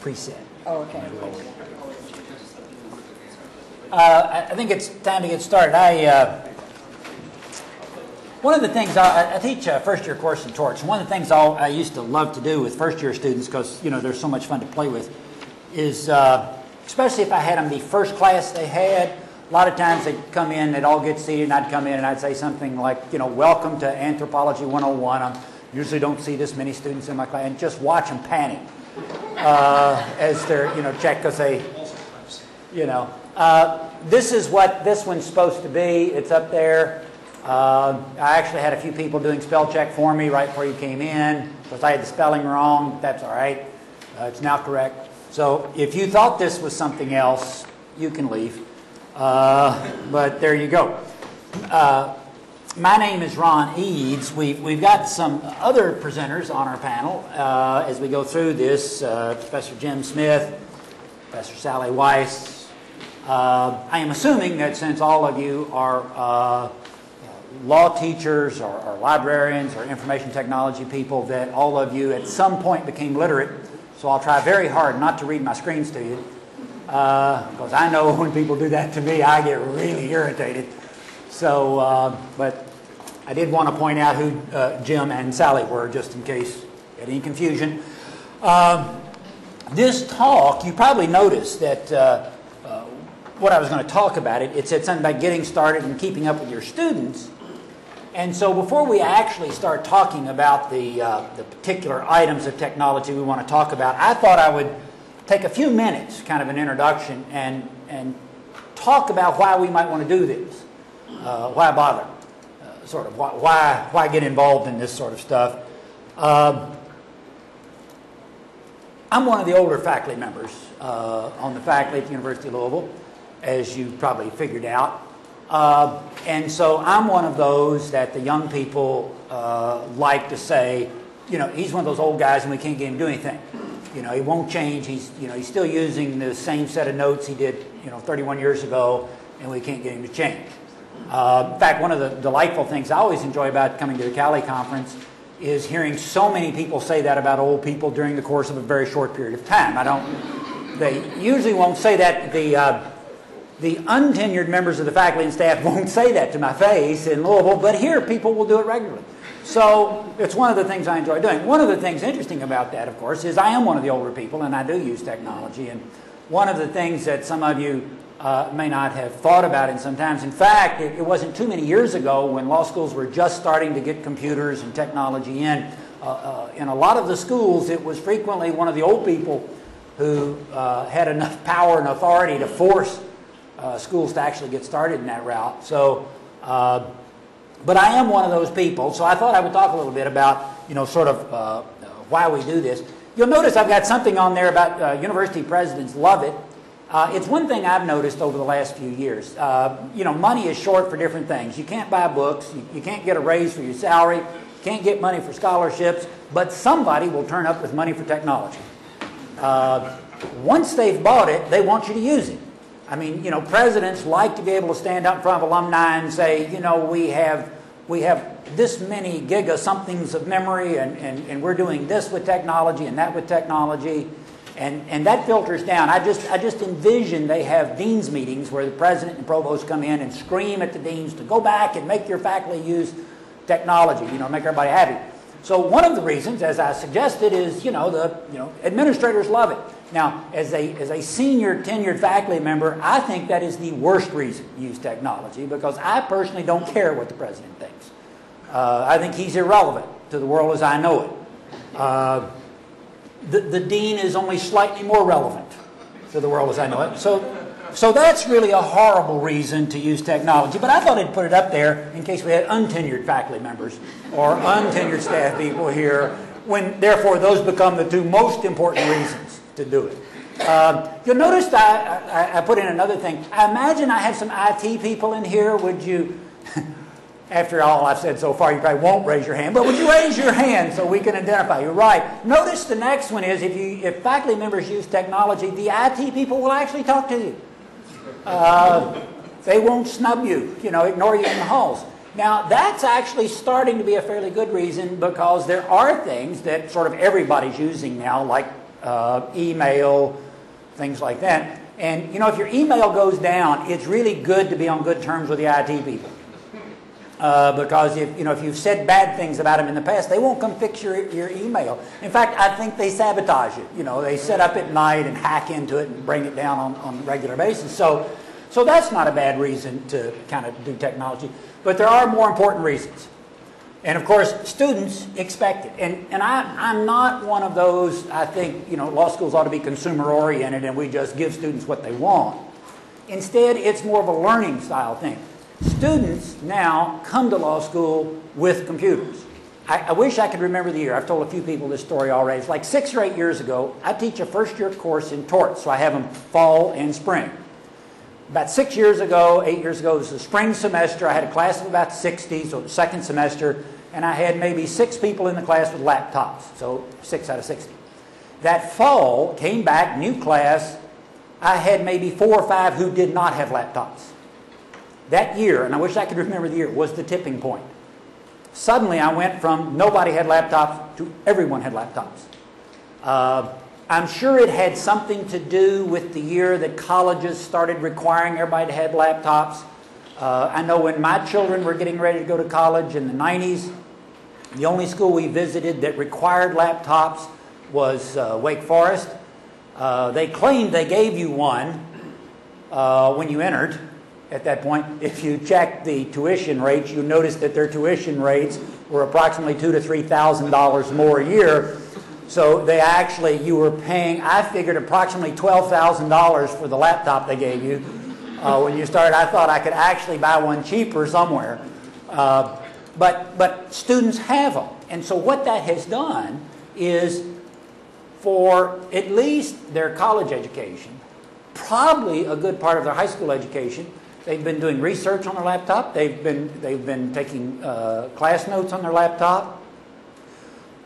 preset. Oh, okay. I think it's time to get started. One of the things I teach a first-year course in torts. One of the things I used to love to do with first-year students, because they're so much fun to play with, is especially if I had them the first class they had. A lot of times they'd come in, they'd all get seated, and I'd come in and I'd say something like, welcome to Anthropology 101. I usually don't see this many students in my class, and just watch them panic as they're, checked, because they, this is what this one's supposed to be. It's up there. I actually had a few people doing spell check for me right before you came in, because I had the spelling wrong. That's all right. It's now correct. So if you thought this was something else, you can leave. But there you go. My name is Ron Eades. We've got some other presenters on our panel as we go through this. Professor Jim Smith, Professor Sally Weiss. I am assuming that since all of you are law teachers or librarians or information technology people, that all of you at some point became literate. So I'll try very hard not to read my screens to you. Because I know when people do that to me, I get really irritated. So, but I did want to point out who Jim and Sally were, just in case you had any confusion. This talk, you probably noticed that what I was going to talk about, it said something about getting started and keeping up with your students. And so before we actually start talking about the particular items of technology we want to talk about, I thought I would take a few minutes, kind of an introduction, and talk about why we might want to do this. Why bother? Sort of why get involved in this sort of stuff? I'm one of the older faculty members on the faculty at the University of Louisville, as you probably figured out. And so I'm one of those that the young people like to say, he's one of those old guys and we can't get him to do anything. He won't change. He's still using the same set of notes he did, 31 years ago, and we can't get him to change. In fact, one of the delightful things I always enjoy about coming to the CALI conference is hearing so many people say that about old people during the course of a very short period of time. They usually won't say that. The untenured members of the faculty and staff won't say that to my face in Louisville, but here people will do it regularly. So it's one of the things I enjoy doing. One of the things interesting about that, of course, is I am one of the older people and I do use technology. And one of the things that some of you may not have thought about it sometimes, in fact, it wasn't too many years ago when law schools were just starting to get computers and technology in a lot of the schools, it was frequently one of the old people who had enough power and authority to force schools to actually get started in that route. So, but I am one of those people, so I thought I would talk a little bit about, sort of why we do this. You'll notice I've got something on there about university presidents love it. It's one thing I've noticed over the last few years. Money is short for different things. You can't buy books. You can't get a raise for your salary. You can't get money for scholarships. But somebody will turn up with money for technology. Once they've bought it, they want you to use it. I mean, presidents like to be able to stand up in front of alumni and say, we have this many giga-somethings of memory, and we're doing this with technology and that with technology, and that filters down. I just envision they have deans meetings where the president and provost come in and scream at the deans to go back and make your faculty use technology, make everybody happy. So one of the reasons, as I suggested, is administrators love it. Now, as a senior tenured faculty member, I think that is the worst reason to use technology, because I personally don't care what the president thinks. I think he's irrelevant to the world as I know it. The dean is only slightly more relevant to the world as I know it. So that's really a horrible reason to use technology. But I thought I'd put it up there in case we had untenured faculty members or untenured staff people here, when therefore those become the two most important reasons to do it. You'll notice that I put in another thing. I imagine I have some IT people in here. Would you, after all I've said so far, you probably won't raise your hand, but would you raise your hand so we can identify you? Right. Notice the next one is if faculty members use technology, the IT people will actually talk to you. They won't snub you, ignore you in the halls. Now, that's actually starting to be a fairly good reason, because there are things that sort of everybody's using now, like email, things like that. And, you know, if your email goes down, it's really good to be on good terms with the IT people. Because if you've said bad things about them in the past, they won't come fix your email. In fact, I think they sabotage it. You know, they sit up at night and hack into it and bring it down on a regular basis. So that's not a bad reason to kind of do technology. But there are more important reasons. And of course, students expect it. And I'm not one of those, I think, you know, law schools ought to be consumer oriented and we just give students what they want. Instead, it's more of a learning style thing. Students now come to law school with computers. I wish I could remember the year. I've told a few people this story already. It's like 6 or 8 years ago. I teach a first-year course in torts, so I have them fall and spring. About 6 years ago, 8 years ago, it was the spring semester. I had a class of about 60, so the second semester, and I had maybe 6 people in the class with laptops, so 6 out of 60. That fall, came back, new class, I had maybe 4 or 5 who did not have laptops. That year, and I wish I could remember the year, was the tipping point. Suddenly I went from nobody had laptops to everyone had laptops. I'm sure it had something to do with the year that colleges started requiring everybody to have laptops. I know when my children were getting ready to go to college in the 90s, the only school we visited that required laptops was Wake Forest. They claimed they gave you one when you entered. At that point, if you checked the tuition rates, you noticed that their tuition rates were approximately $2,000 to $3,000 more a year. So you were paying, I figured, approximately $12,000 for the laptop they gave you. When you started, I thought I could actually buy one cheaper somewhere. But students have them. And so what that has done is, for at least their college education, probably a good part of their high school education, they've been doing research on their laptop. They've been taking class notes on their laptop.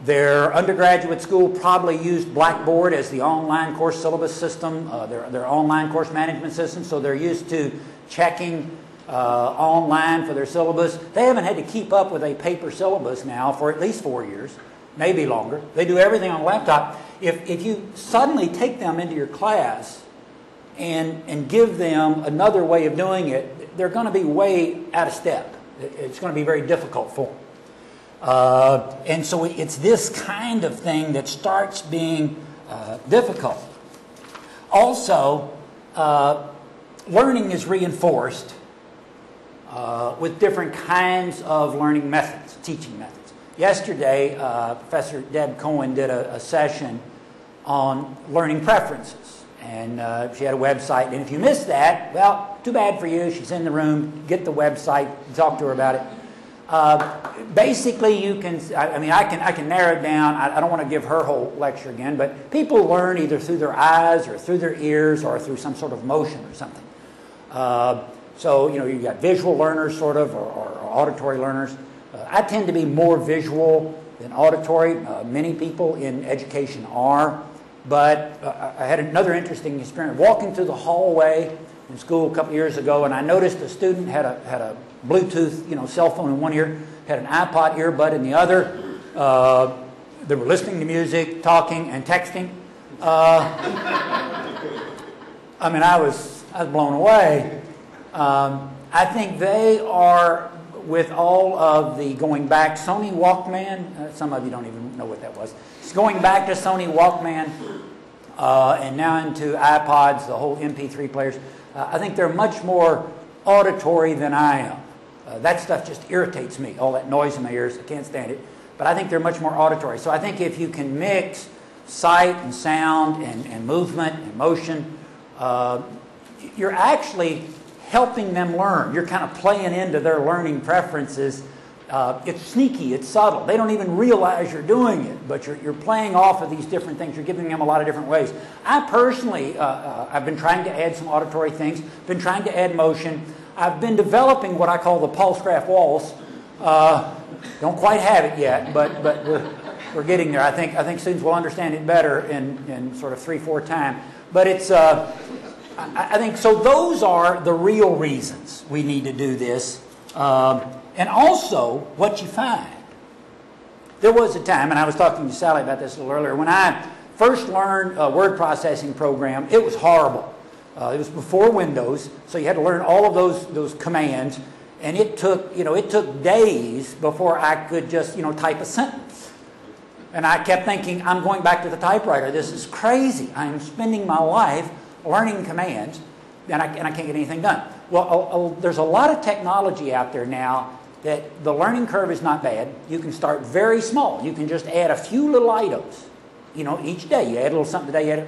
Their undergraduate school probably used Blackboard as the online course syllabus system, their online course management system, so they're used to checking online for their syllabus. They haven't had to keep up with a paper syllabus now for at least 4 years, maybe longer. They do everything on a laptop. If you suddenly take them into your class and give them another way of doing it, they're going to be way out of step. It's going to be very difficult for them. And so it's this kind of thing that starts being difficult. Also, learning is reinforced with different kinds of learning methods, teaching methods. Yesterday, Professor Deb Cohen did a session on learning preferences. And she had a website. And if you missed that, well, too bad for you. She's in the room. Get the website. Talk to her about it. Basically, you can, I can narrow it down. I don't want to give her whole lecture again, but people learn either through their eyes or through their ears or through some sort of motion or something. So, you know, you've got visual learners sort of or auditory learners. I tend to be more visual than auditory. Many people in education are. But I had another interesting experience. Walking through the hallway in school a couple years ago, and I noticed a student had a Bluetooth, cell phone in one ear, had an iPod earbud in the other. They were listening to music, talking, and texting. I was blown away. I think they are, with all of the going back, Sony Walkman, some of you don't even know what that was. It's going back to Sony Walkman and now into iPods, the whole MP3 players. I think they're much more auditory than I am. That stuff just irritates me, all that noise in my ears. I can't stand it. But I think they're much more auditory. So I think if you can mix sight and sound and movement and motion, you're actually helping them learn. You're kind of playing into their learning preferences. It's sneaky, it's subtle. They don't even realize you're doing it, but you're playing off of these different things. You're giving them a lot of different ways. I personally, I've been trying to add some auditory things, been trying to add motion. I've been developing what I call the pulse graph waltz. Don't quite have it yet, but we're getting there. I think students will understand it better in sort of 3-4 time. But it's I think so. Those are the real reasons we need to do this. And also, what you find. There was a time, and I was talking to Sally about this a little earlier, when I first learned a word processing program, it was horrible. It was before Windows, so you had to learn all of those commands, and it took days before I could just type a sentence. And I kept thinking, I'm going back to the typewriter. This is crazy. I'm spending my life learning commands, and I can't get anything done. Well, there's a lot of technology out there now that the learning curve is not bad. You can start very small. You can just add a few little items, each day. You add a little something today.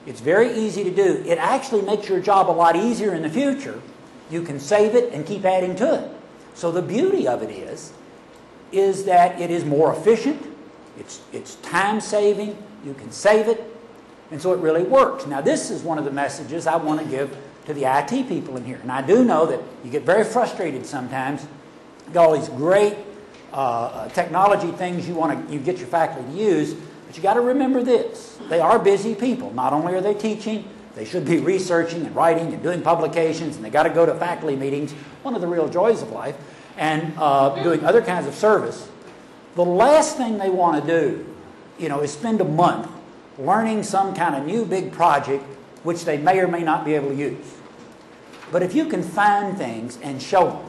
It's very easy to do. It actually makes your job a lot easier in the future. You can save it and keep adding to it. So the beauty of it is that it is more efficient. It's time-saving. You can save it. And so it really works. Now, this is one of the messages I want to give to the IT people in here. And I do know that you get very frustrated sometimes. You got all these great technology things you get your faculty to use, but you got to remember this. They are busy people. Not only are they teaching, they should be researching and writing and doing publications, and they got to go to faculty meetings, one of the real joys of life, and doing other kinds of service. The last thing they want to do, is spend a month learning some kind of new big project which they may or may not be able to use. But if you can find things and show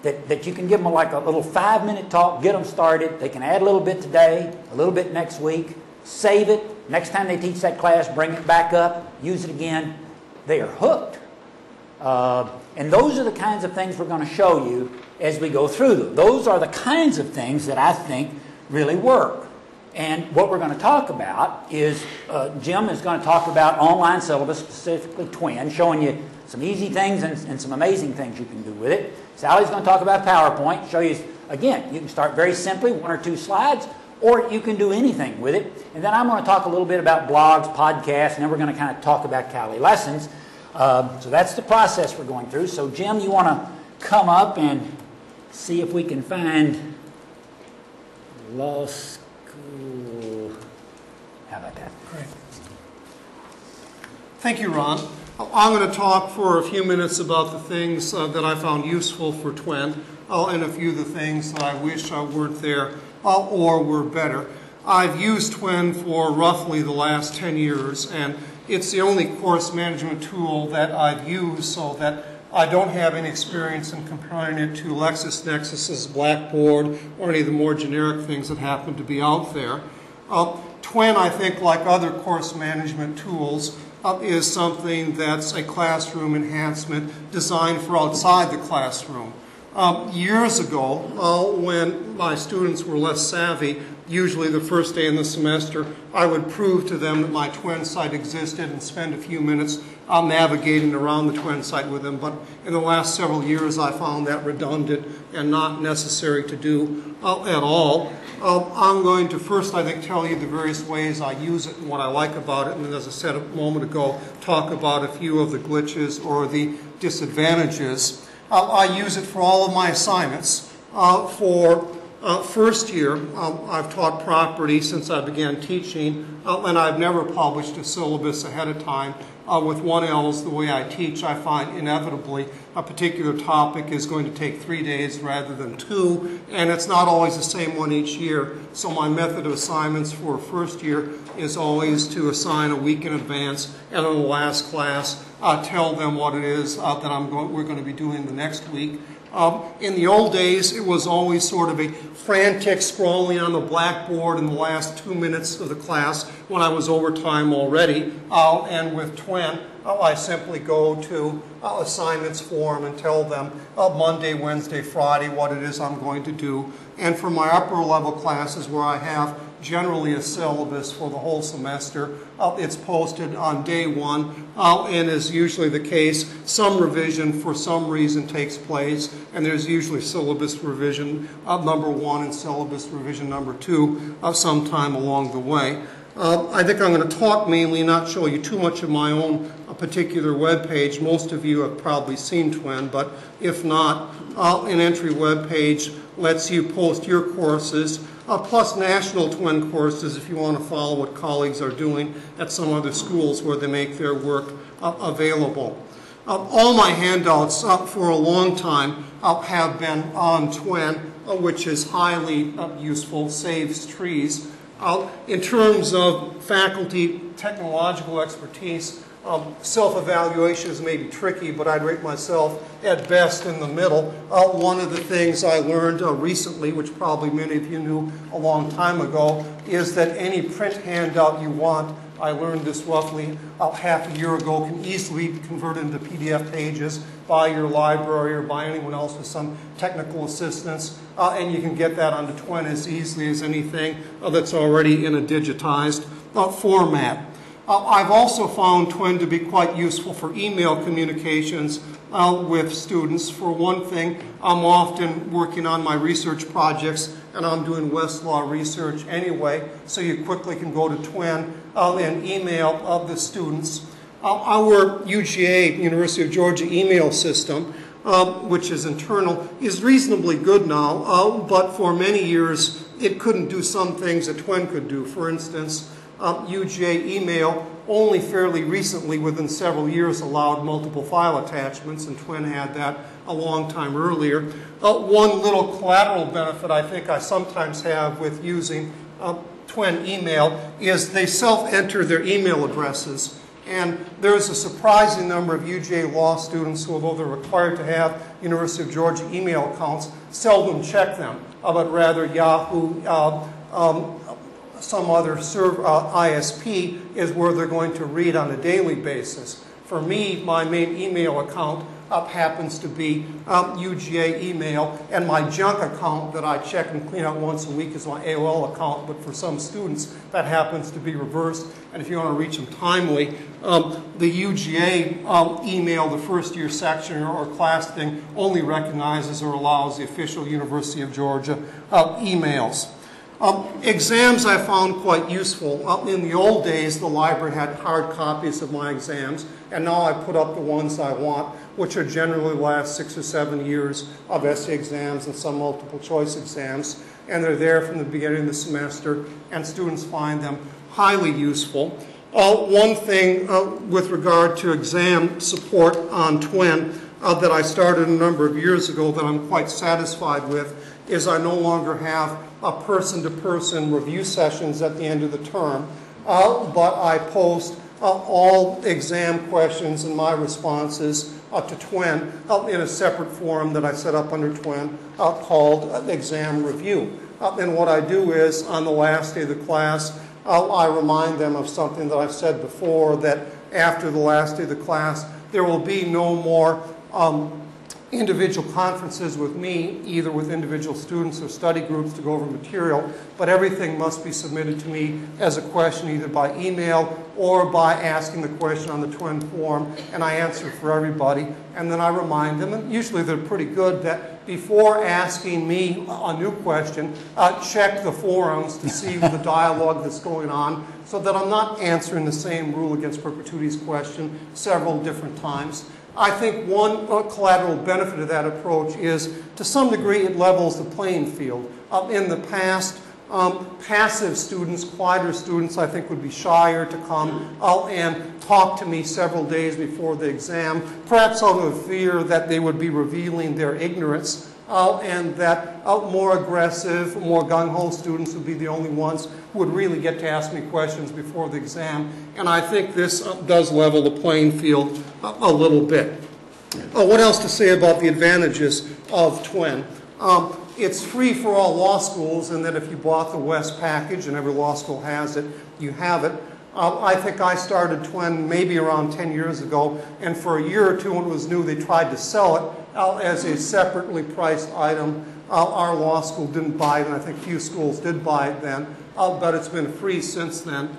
them, that you can give them like a little 5-minute talk, get them started. They can add a little bit today, a little bit next week, save it. Next time they teach that class, bring it back up, use it again. They are hooked. And those are the kinds of things we're going to show you as we go through them. Those are the kinds of things that I think really work. And what we're going to talk about is, Jim is going to talk about online syllabus, specifically Twin, showing you some easy things and some amazing things you can do with it. Sally's going to talk about PowerPoint, show you, again, you can start very simply, 1 or 2 slides, or you can do anything with it. And then I'm going to talk a little bit about blogs, podcasts, and then we're going to kind of talk about CALI lessons. So that's the process we're going through. So Jim, you want to come up and see if we can find law school. How about that? Great. Thank you, Ron. I'm going to talk for a few minutes about the things that I found useful for Twin, and a few of the things that I wish weren't there or were better. I've used Twin for roughly the last 10 years, and it's the only course management tool that I've used, so that I don't have any experience in comparing it to LexisNexis's Blackboard or any of the more generic things that happen to be out there. Twin, I think, like other course management tools, is something that's a classroom enhancement designed for outside the classroom. Years ago, when my students were less savvy, usually the first day in the semester, I would prove to them that my Twin site existed and spend a few minutes navigating around the Twin site with them. But in the last several years, I found that redundant and not necessary to do at all. I'm going to first, I think, tell you the various ways I use it and what I like about it, and then, as I said a moment ago, talk about a few of the glitches or the disadvantages. I use it for all of my assignments. For first year, I've taught property since I began teaching, and I've never published a syllabus ahead of time. With 1Ls, the way I teach, I find inevitably a particular topic is going to take 3 days rather than 2, and it's not always the same one each year. So my method of assignments for first year is always to assign a week in advance, and in the last class, tell them what it is that we're going to be doing the next week. In the old days, it was always sort of a frantic scrolling on the blackboard in the last 2 minutes of the class when I was over time already. And with Twin, I simply go to assignments form and tell them Monday, Wednesday, Friday what it is I'm going to do. And for my upper level classes where I have generally a syllabus for the whole semester, it's posted on day 1, and is usually the case. Some revision for some reason takes place, and there's usually syllabus revision number 1 and syllabus revision number 2 sometime along the way. I think I'm going to talk mainly, not show you too much of my own particular web page. Most of you have probably seen Twin, but if not, an entry web page lets you post your courses, plus national Twin courses if you want to follow what colleagues are doing at some other schools where they make their work available. All my handouts for a long time have been on Twin, which is highly useful, saves trees. In terms of faculty technological expertise, self-evaluation is maybe tricky, but I'd rate myself at best in the middle. One of the things I learned recently, which probably many of you knew a long time ago, is that any print handout you want, I learned this roughly half a year ago, can easily be converted into PDF pages by your library or by anyone else with some technical assistance, and you can get that onto Twin as easily as anything that's already in a digitized format. I've also found Twin to be quite useful for email communications with students. For one thing, I'm often working on my research projects, and I'm doing Westlaw research anyway, so you quickly can go to Twin and email the students. Our UGA, University of Georgia email system, which is internal, is reasonably good now, but for many years it couldn't do some things that Twin could do. For instance, UGA email only fairly recently, within several years, allowed multiple file attachments, and Twin had that a long time earlier. One little collateral benefit I think I sometimes have with using Twin email is they self-enter their email addresses. And there's a surprising number of UGA law students who, although they're required to have University of Georgia email accounts, seldom check them, but rather Yahoo, some other ISP is where they're going to read on a daily basis. For me, my main email account happens to be UGA email, and my junk account that I check and clean out once a week is my AOL account, but for some students that happens to be reversed, and if you want to reach them timely, the UGA email, the first year section or class thing, only recognizes or allows the official University of Georgia emails. Exams I found quite useful. In the old days, the library had hard copies of my exams, and now I put up the ones I want, which are generally the last 6 or 7 years of essay exams and some multiple choice exams, and they're there from the beginning of the semester, and students find them highly useful. One thing with regard to exam support on Twin that I started a number of years ago that I'm quite satisfied with is I no longer have person-to-person review sessions at the end of the term, but I post all exam questions and my responses to Twin in a separate forum that I set up under Twin called Exam Review. And what I do is, on the last day of the class, I remind them of something that I've said before, that after the last day of the class, there will be no more individual conferences with me, either with individual students or study groups to go over material, but everything must be submitted to me as a question either by email or by asking the question on the Twin form, and I answer for everybody, and then I remind them, and usually they're pretty good, that before asking me a new question, check the forums to see the dialogue that's going on, so that I'm not answering the same rule against perpetuities question several different times. I think one collateral benefit of that approach is, to some degree, it levels the playing field. In the past, passive students, quieter students, I think would be shyer to come out and talk to me several days before the exam, perhaps out of fear that they would be revealing their ignorance, and that more aggressive, more gung-ho students would be the only ones who would really get to ask me questions before the exam. And I think this does level the playing field a little bit. What else to say about the advantages of Twin? It's free for all law schools, and that if you bought the West package, and every law school has it, you have it. I think I started Twin maybe around 10 years ago, and for a year or two when it was new, they tried to sell it as a separately priced item. Our law school didn't buy it, and I think few schools did buy it then, but it's been free since then.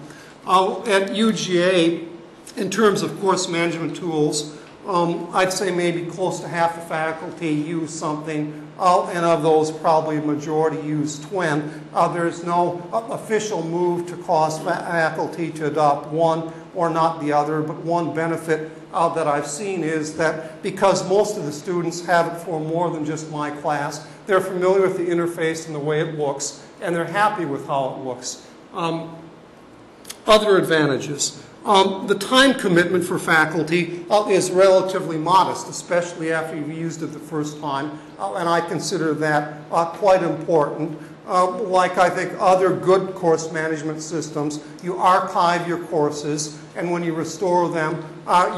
At UGA, in terms of course management tools, I'd say maybe close to half the faculty use something, and of those probably a majority use Twin. There's no official move to cause faculty to adopt one or not the other, but one benefit that I've seen is that because most of the students have it for more than just my class, they're familiar with the interface and the way it looks, and they're happy with how it looks. Other advantages. The time commitment for faculty is relatively modest, especially after you've used it the first time, and I consider that quite important. like I think other good course management systems, you archive your courses, and when you restore them,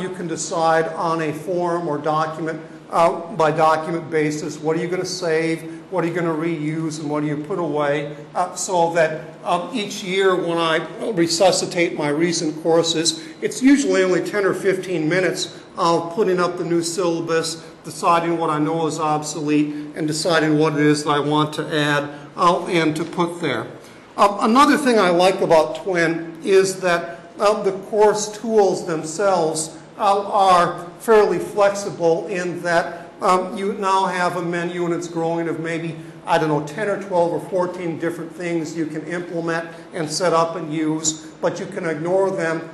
you can decide on a form or document by document basis, what are you going to save, what are you going to reuse, and what do you put away, so that each year when I resuscitate my recent courses, it's usually only 10 or 15 minutes of putting up the new syllabus, deciding what I know is obsolete, and deciding what it is that I want to add and to put there. Another thing I like about Twin is that the course tools themselves are fairly flexible in that you now have a menu and it's growing of maybe, I don't know, 10 or 12 or 14 different things you can implement and set up and use, but you can ignore them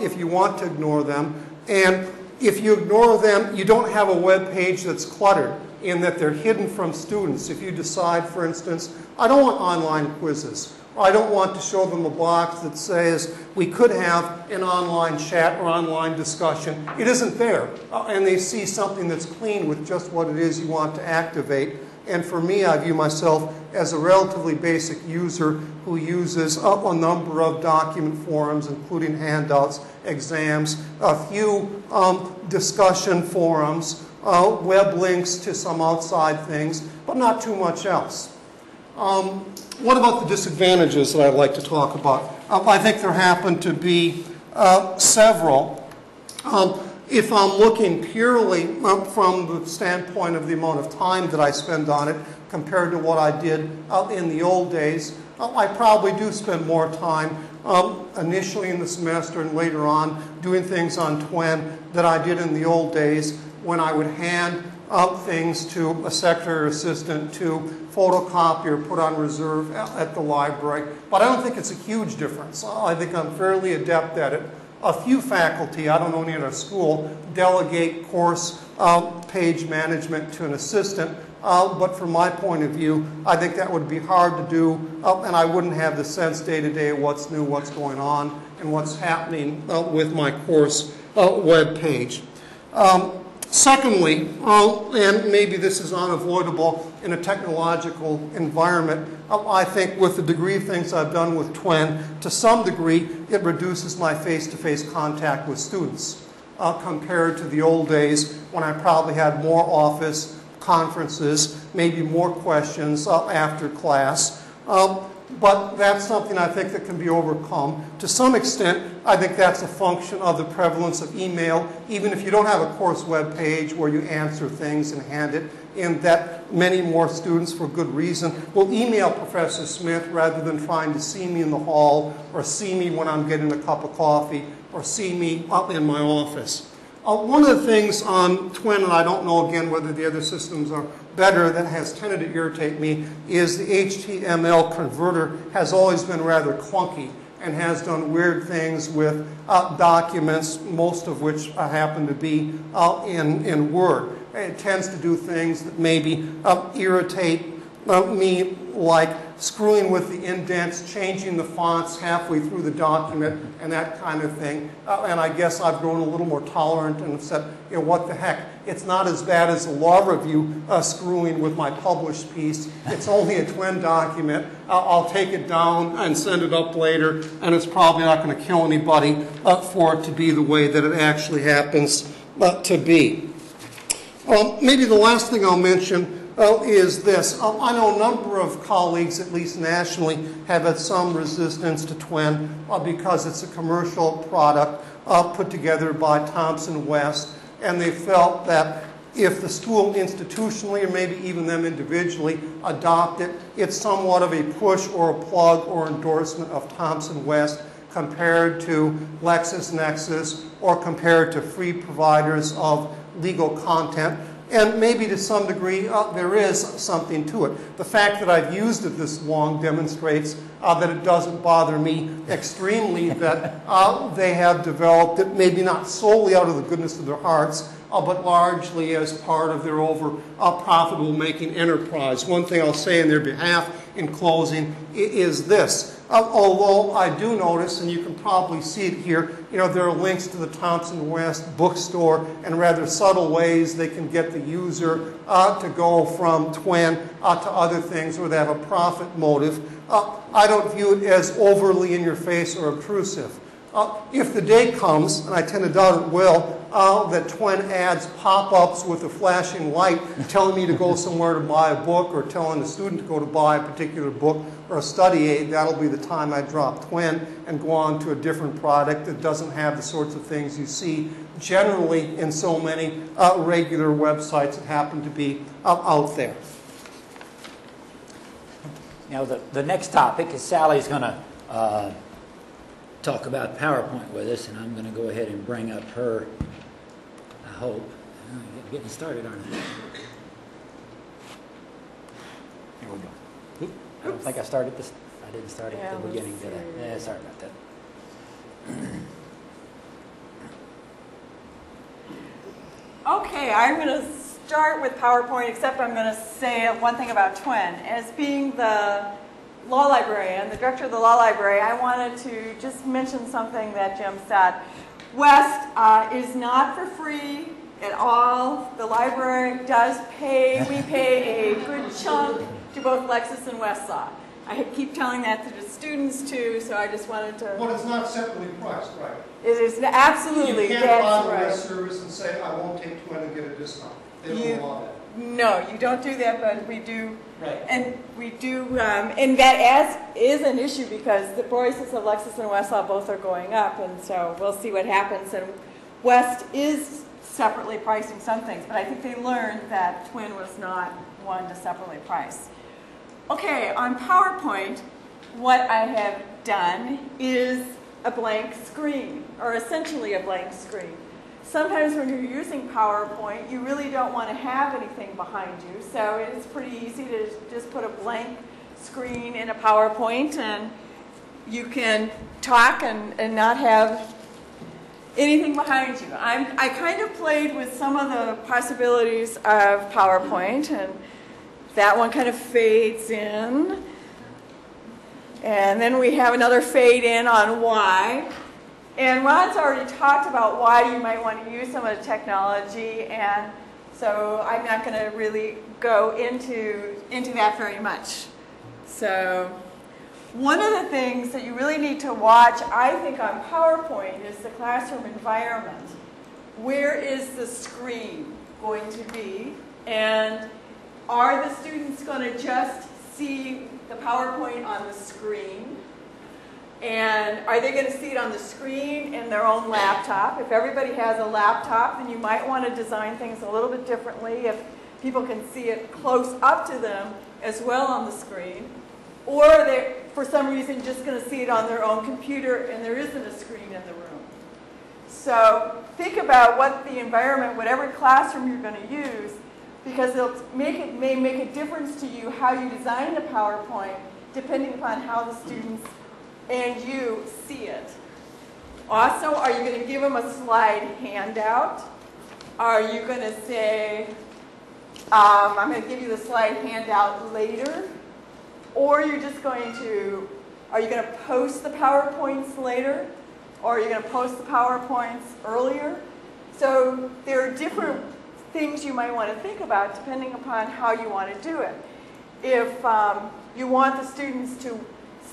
if you want to ignore them. And if you ignore them, you don't have a web page that's cluttered in that they're hidden from students. If you decide, for instance, I don't want online quizzes, or I don't want to show them a box that says we could have an online chat or online discussion, it isn't there. And they see something that's clean with just what it is you want to activate. And for me, I view myself as a relatively basic user who uses a number of document forums, including handouts, exams, a few discussion forums, web links to some outside things, but not too much else. What about the disadvantages that I'd like to talk about? I think there happen to be several. If I'm looking purely from the standpoint of the amount of time that I spend on it compared to what I did in the old days, I probably do spend more time initially in the semester and later on doing things on Twin than I did in the old days when I would hand out things to a secretary or assistant to photocopy or put on reserve at the library. But I don't think it's a huge difference. I think I'm fairly adept at it. A few faculty, I don't know any other school, delegate course page management to an assistant. But from my point of view, I think that would be hard to do, and I wouldn't have the sense day to day of what's new, what's going on, and what's happening with my course web page. Secondly, and maybe this is unavoidable in a technological environment, I think with the degree of things I've done with Twin, to some degree, it reduces my face-to-face contact with students compared to the old days when I probably had more office conferences, maybe more questions after class. But that's something I think that can be overcome. To some extent, I think that's a function of the prevalence of email, even if you don't have a course web page where you answer things and hand it, in that many more students, for good reason, will email Professor Smith rather than trying to see me in the hall or see me when I'm getting a cup of coffee or see me up in my office. One of the things on Twin, and I don't know again whether the other systems are better, that has tended to irritate me is the HTML converter has always been rather clunky and has done weird things with documents, most of which happen to be in Word. It tends to do things that maybe irritate me, like screwing with the indents, changing the fonts halfway through the document, and that kind of thing. And I guess I've grown a little more tolerant and have said, you know, what the heck? It's not as bad as a law review screwing with my published piece. It's only a Twin document. I'll take it down and send it up later, and it's probably not going to kill anybody for it to be the way that it actually happens to be. Maybe the last thing I'll mention is this. I know a number of colleagues, at least nationally, have had some resistance to Twin because it's a commercial product put together by Thomson West, and they felt that if the school institutionally, or maybe even them individually, adopt it, it's somewhat of a push or a plug or endorsement of Thomson West compared to LexisNexis or compared to free providers of legal content. And maybe to some degree there is something to it. The fact that I've used it this long demonstrates that it doesn't bother me extremely that they have developed it, maybe not solely out of the goodness of their hearts, but largely as part of their profitable making enterprise. One thing I'll say in their behalf in closing is this. Although I do notice, and you can probably see it here, there are links to the Thompson West bookstore and rather subtle ways they can get the user to go from TWEN to other things where they have a profit motive. I don't view it as overly in your face or obtrusive. If the day comes, and I tend to doubt it will, that TWEN adds pop-ups with a flashing light telling me to go somewhere to buy a book or telling a student to go to buy a particular book or a study aid, that'll be the time I drop TWEN and go on to a different product that doesn't have the sorts of things you see generally in so many regular websites that happen to be out there. Now, the next topic is Sally's going to talk about PowerPoint with us, and I'm going to go ahead and bring up her, I hope. Getting started, aren't we? Here we go. Oop. I don't think I started this. I didn't start at the beginning, did I? Yeah, sorry about that. Okay, I'm going to start with PowerPoint, except I'm going to say one thing about TWEN. As being the law librarian, the director of the law library, I wanted to just mention something that Jim said. West is not for free at all. The library does pay. We pay a good chunk to both Lexis and Westlaw. I keep telling that to the students too, so I just wanted to... But it's not separately priced, right? It is absolutely, you can't that's buy the right. West service and say, I won't take TWEN and get a discount. They don't allow that. No, you don't do that, but we do. Right. And we do, and that is an issue because the prices of Lexis and Westlaw both are going up, and so we'll see what happens. And West is separately pricing some things, but I think they learned that TWEN was not one to separately price. Okay, on PowerPoint, what I have done is a blank screen, or essentially a blank screen. Sometimes when you're using PowerPoint, you really don't want to have anything behind you, so it's pretty easy to just put a blank screen in a PowerPoint and you can talk and not have anything behind you. I kind of played with some of the possibilities of PowerPoint, and that one kind of fades in. And then we have another fade in on why. And Ron's already talked about why you might want to use some of the technology, and so I'm not going to really go into that very much. So one of the things that you really need to watch, I think, on PowerPoint is the classroom environment. Where is the screen going to be? And are the students going to just see the PowerPoint on the screen? And are they going to see it on the screen in their own laptop? If everybody has a laptop, then you might want to design things a little bit differently if people can see it close up to them as well on the screen. Or they're, for some reason, just going to see it on their own computer and there isn't a screen in the room. So think about what the environment, whatever classroom you're going to use, because it may make a difference to you how you design the PowerPoint depending upon how the students and you see it. Also, are you going to give them a slide handout? Are you going to say, I'm going to give you the slide handout later? Or you're just going to, are you going to post the PowerPoints later? Or are you going to post the PowerPoints earlier? So there are different things you might want to think about depending upon how you want to do it. If you want the students to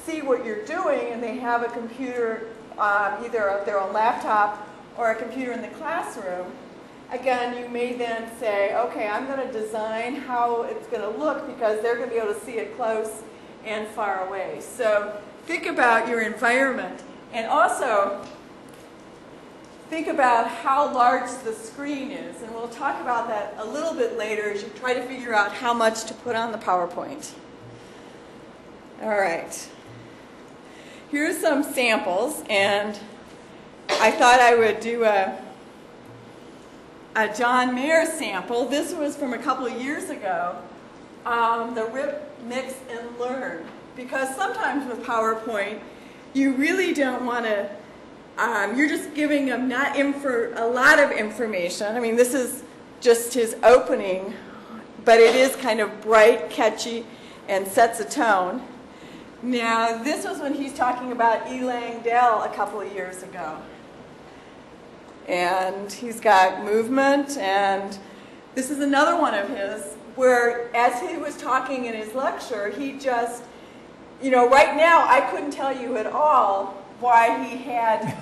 see what you're doing and they have a computer, either their own laptop or a computer in the classroom, again, you may then say, okay, I'm going to design how it's going to look because they're going to be able to see it close and far away. So think about your environment, and also think about how large the screen is, and we'll talk about that a little bit later as you try to figure out how much to put on the PowerPoint. All right. Here's some samples, and I thought I would do a John Mayer sample. This was from a couple of years ago, the Rip, Mix, and Learn. Because sometimes with PowerPoint, you really don't want to, you're just giving them not a lot of information. I mean, this is just his opening, but it is kind of bright, catchy, and sets a tone. Now, this was when he's talking about E. Langdell a couple of years ago. And he's got movement, and this is another one of his where, as he was talking in his lecture, he just, right now I couldn't tell you at all why he had,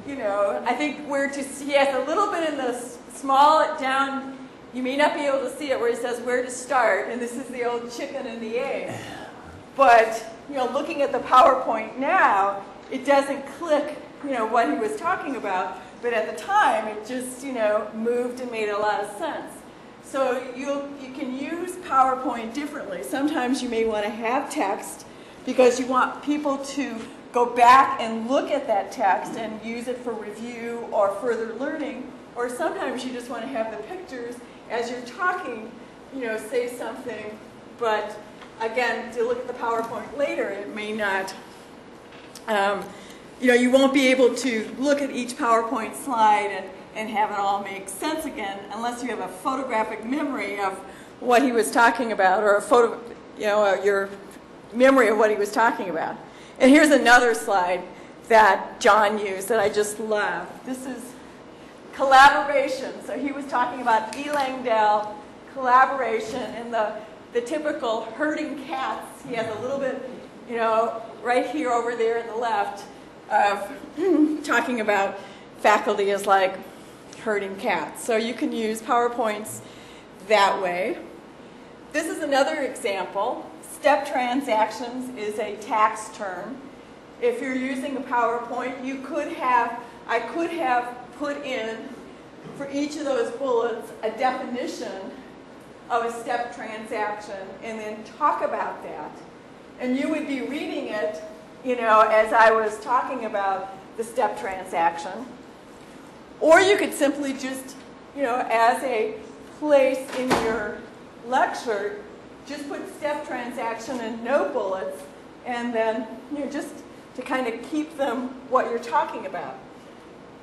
I think he has a little bit in the small down, you may not be able to see it, where he says where to start, and this is the old chicken and the egg. But, looking at the PowerPoint now, it doesn't click, what he was talking about, but at the time it just, moved and made a lot of sense. So you can use PowerPoint differently. Sometimes you may want to have text because you want people to go back and look at that text and use it for review or further learning. Or sometimes you just want to have the pictures as you're talking, say something. But again, to look at the PowerPoint later, it may not, you won't be able to look at each PowerPoint slide and have it all make sense again unless you have a photographic memory of what he was talking about, or your memory of what he was talking about. And here's another slide that John used that I just love. This is collaboration. So he was talking about E. Langdell, collaboration, and the typical herding cats. He has a little bit, right here over there in the left of talking about faculty as like herding cats. So you can use PowerPoints that way. This is another example. Step transactions is a tax term. If you're using a PowerPoint, I could have put in for each of those bullets a definition of a step transaction and then talk about that. And you would be reading it, as I was talking about the step transaction. Or you could simply just, as a place in your lecture, just put step transaction and no bullets, and then, just to kind of keep them what you're talking about.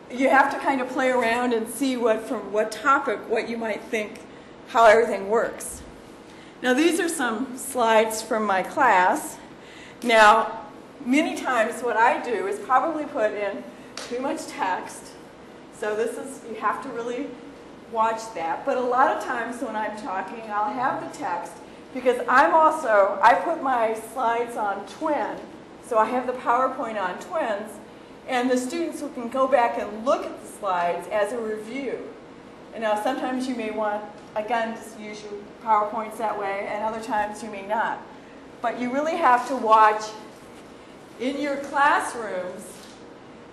You have to kind of play around and see from what topic, what you might think, how everything works. Now, these are some slides from my class. Now, many times what I do is probably put in too much text. So you have to really watch that. But a lot of times when I'm talking, I'll have the text because I put my slides on Twin. So I have the PowerPoint on Twins, and the students can go back and look at the slides as a review. And now sometimes you may want, again, just use your PowerPoints that way, and other times you may not. But you really have to watch in your classrooms,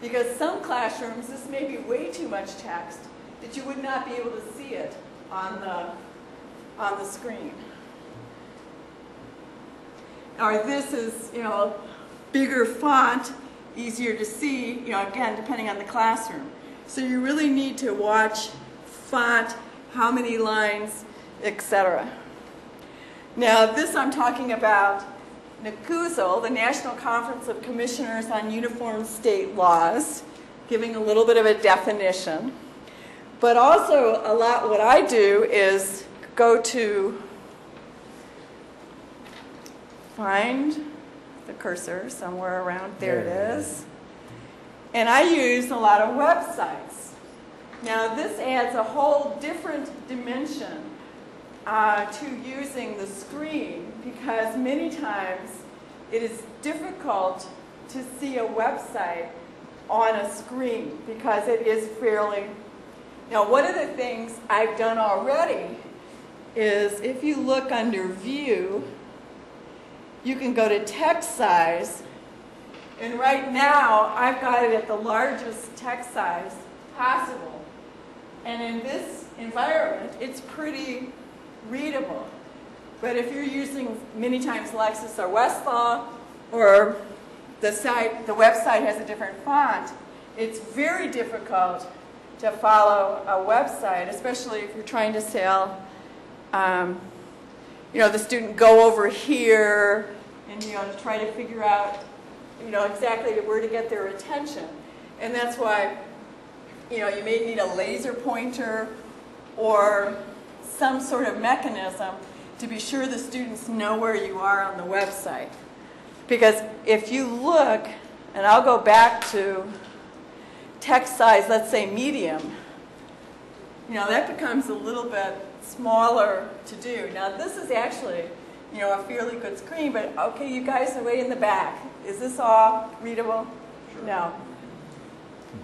because some classrooms, this may be way too much text that you would not be able to see it on the screen. Or this is, bigger font, easier to see, again, depending on the classroom. So you really need to watch font, how many lines, etc. Now, this I'm talking about NCUSL, the National Conference of Commissioners on Uniform State Laws, giving a little bit of a definition. But also, what I do is go to find the cursor somewhere around, there it is. And I use a lot of websites. Now, this adds a whole different dimension to using the screen, because many times it is difficult to see a website on a screen because it is fairly... Now, one of the things I've done already is if you look under View, you can go to text size, and right now I've got it at the largest text size possible. And in this environment, it's pretty readable. But if you're using many times Lexis or Westlaw, or the website has a different font, it's very difficult to follow a website, especially if you're trying to sell, the student go over here and, to try to figure out, exactly where to get their attention. And that's why, you may need a laser pointer or some sort of mechanism to be sure the students know where you are on the website. Because if you look, and I'll go back to text size, let's say medium, that becomes a little bit smaller to do. Now this is actually, a fairly good screen, but okay, you guys are way in the back. Is this all readable? Sure. No.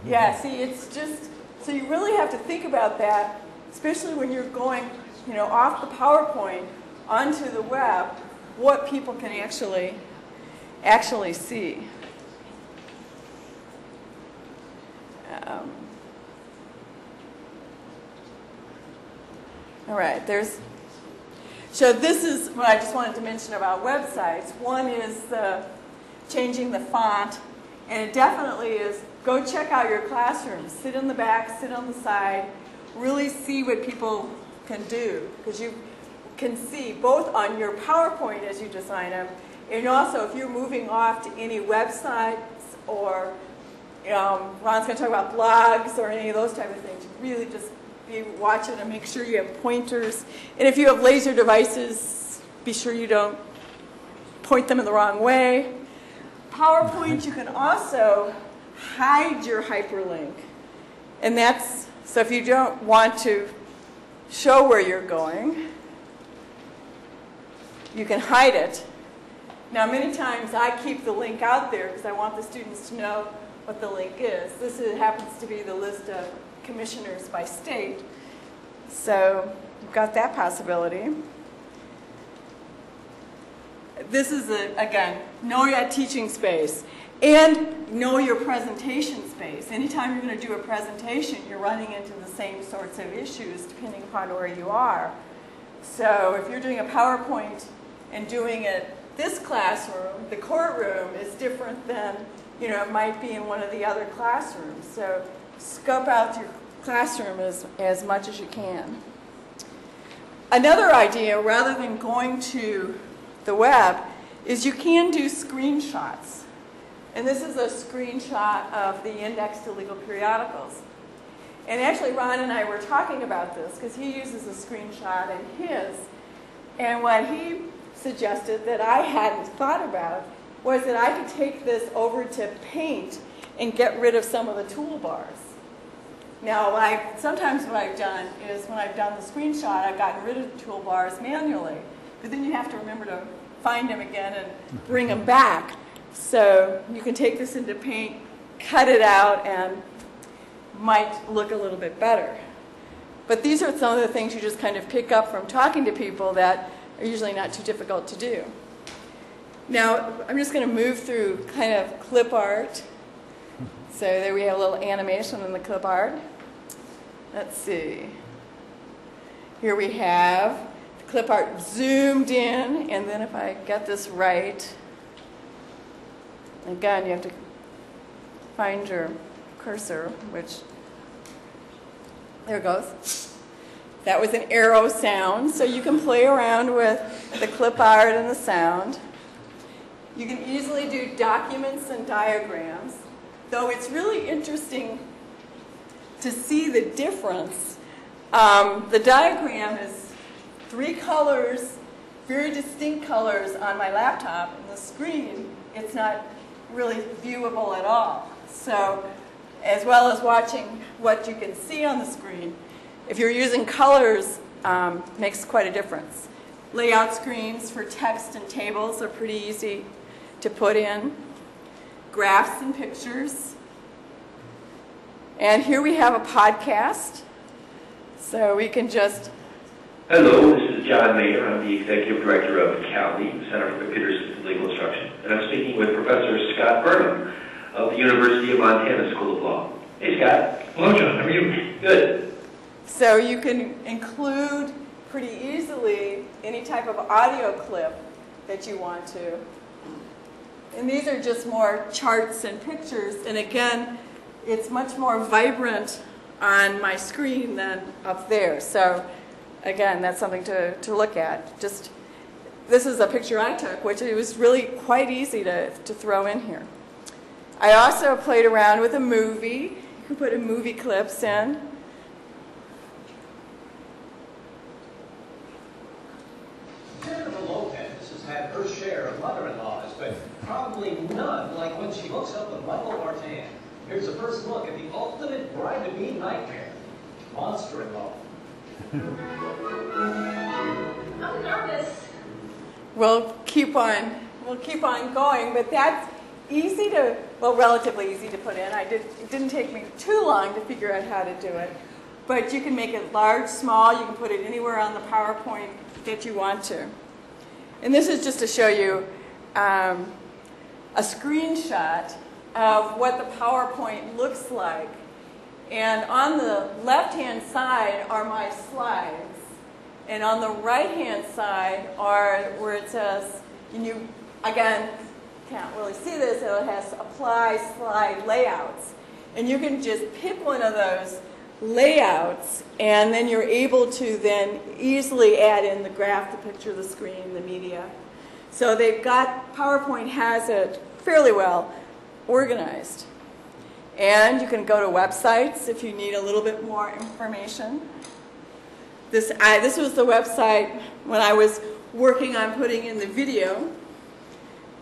Yeah, see, it's just, so you really have to think about that, especially when you're going, off the PowerPoint onto the web, what people can actually see. All right, so this is what I just wanted to mention about websites. One is changing the font, and it definitely is, go check out your classrooms. Sit in the back, sit on the side, really see what people can do, because you can see both on your PowerPoint as you design them, and also if you're moving off to any websites or Ron's going to talk about blogs or any of those type of things. Really just be watching and make sure you have pointers. And if you have laser devices, be sure you don't point them in the wrong way. PowerPoint, you can also hide your hyperlink. And that's, so if you don't want to show where you're going, you can hide it. Now, many times I keep the link out there because I want the students to know what the link is. This happens to be the list of commissioners by state. So you've got that possibility. This is, again, know your teaching space and know your presentation space. Anytime you're going to do a presentation, you're running into the same sorts of issues depending upon where you are. So if you're doing a PowerPoint and doing it this classroom, the courtroom is different than it might be in one of the other classrooms. So scope out your classroom as much as you can. Another idea, rather than going to the web, is you can do screenshots. And this is a screenshot of the index to legal periodicals. And actually, Ron and I were talking about this because he uses a screenshot in his. And what he suggested that I hadn't thought about was that I could take this over to Paint and get rid of some of the toolbars. Now, sometimes what I've done is when I've done the screenshot, I've gotten rid of the toolbars manually. But then you have to remember to find them again and bring them back. So you can take this into Paint, cut it out, and might look a little bit better. But these are some of the things you just kind of pick up from talking to people that are usually not too difficult to do. Now, I'm just going to move through kind of clip art. So there we have a little animation in the clip art. Let's see. Here we have the clip art zoomed in, and then if I get this right, again, you have to find your cursor, which, there it goes. That was an arrow sound, so you can play around with the clip art and the sound. You can easily do documents and diagrams, though it's really interesting to see the difference. The diagram is 3 colors, very distinct colors on my laptop, and the screen, it's not really viewable at all. So, as well as watching what you can see on the screen, if you're using colors, makes quite a difference. Layout screens for text and tables are pretty easy to put in. Graphs and pictures. And here we have a podcast. So we can just... Hello, this is John Mayer. I'm the Executive Director of CALI, the Center for Computer Assisted Legal Instruction. And I'm speaking with Professor Scott Byrd of the University of Montana School of Law. Hey, Scott. Hello, John. How are you? Good. So you can include pretty easily any type of audio clip that you want to. And these are just more charts and pictures. And again, it's much more vibrant on my screen than up there. So again, that's something to look at. Just, this is a picture I took, which it was really quite easy to throw in here. I also played around with a movie. You can put movie clips in. Here's a first look at the ultimate bride-to-be nightmare, monster-in-law. I'm nervous. We'll keep on going, but that's easy to, well, relatively easy to put in. It didn't take me too long to figure out how to do it. But you can make it large, small, you can put it anywhere on the PowerPoint that you want to. And this is just to show you a screenshot of what the PowerPoint looks like. And on the left-hand side are my slides. And on the right-hand side are where it says, and you, again, can't really see this, it has apply slide layouts. And you can just pick one of those layouts, and then you're able to then easily add in the graph, the picture, the screen, the media. So they've got, PowerPoint has it fairly well organized. And you can go to websites if you need a little bit more information. This was the website when I was working on putting in the video.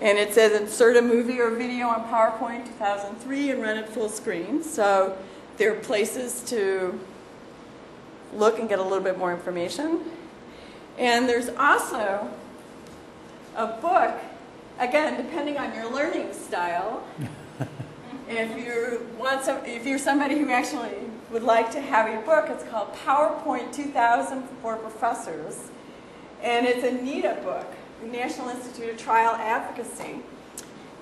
And it says insert a movie or video on PowerPoint 2003 and run it full screen. So there are places to look and get a little bit more information. And there's also a book, again, depending on your learning style. If you're somebody who actually would like to have a book, it's called PowerPoint 2000 for Professors. And it's a NITA book, the National Institute of Trial Advocacy.